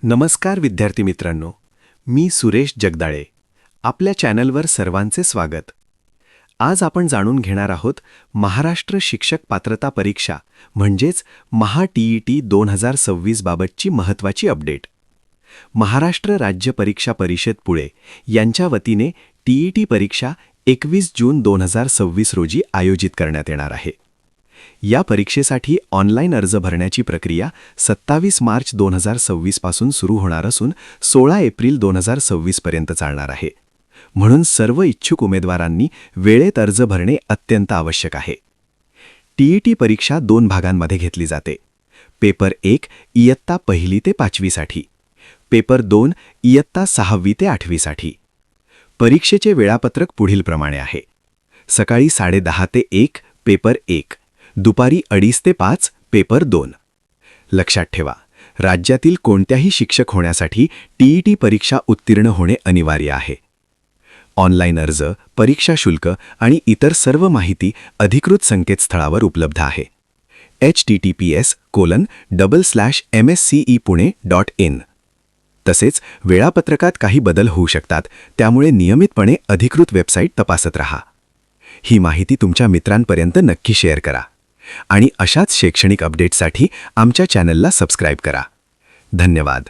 नमस्कार विद्यार्थी मित्रांनो, मी सुरेश जगदाळे. आपल्या चॅनलवर सर्वांचे स्वागत. आज आपण जाणून घेणार आहोत महाराष्ट्र शिक्षक पात्रता परीक्षा म्हणजेच महा-TET 2026 बाबतची महत्त्वाची अपडेट. महाराष्ट्र राज्य परीक्षा परिषद पुणे यांच्या वतीने TET परीक्षा 21 जून 2026 रोजी आयोजित करण्यात येणार आहे. या परीक्षेसाठी ऑनलाईन अर्ज भरण्याची प्रक्रिया 27 मार्च 2026 पासून सुरू होणार असून 16 एप्रिल 2026 पर्यंत चालणार आहे. म्हणून सर्व इच्छुक उमेदवारांनी वेळेत अर्ज भरणे अत्यंत आवश्यक आहे. TET परीक्षा 2 भागांमध्ये घेतली जाते. पेपर 1 इयत्ता 1 ते 5वी साठी, पेपर 2 इयत्ता 6वी ते 8वी साठी. परीक्षेचे वेळापत्रक पुढीलप्रमाणे आहे. सकाळी 10:30 ते 1 पेपर 1, दुपारी 2:30 ते 5 पेपर 2. लक्षात ठेवा, राज्यातील कोणत्याही शिक्षक होण्यासाठी TET परीक्षा उत्तीर्ण होणे अनिवार्य आहे. ऑनलाईन अर्ज, परीक्षा शुल्क आणि इतर सर्व माहिती अधिकृत संकेतस्थळावर उपलब्ध आहे. https://mscepune.in. तसेच वेळापत्रकात काही बदल होऊ शकतात, त्यामुळे नियमितपणे अधिकृत वेबसाईट तपासत रहा. ही माहिती तुमच्या मित्रांपर्यंत नक्की शेअर करा आणि अशाच शैक्षणिक अपडेट्ससाठी आमच्या चॅनलला सबस्क्राईब करा. धन्यवाद.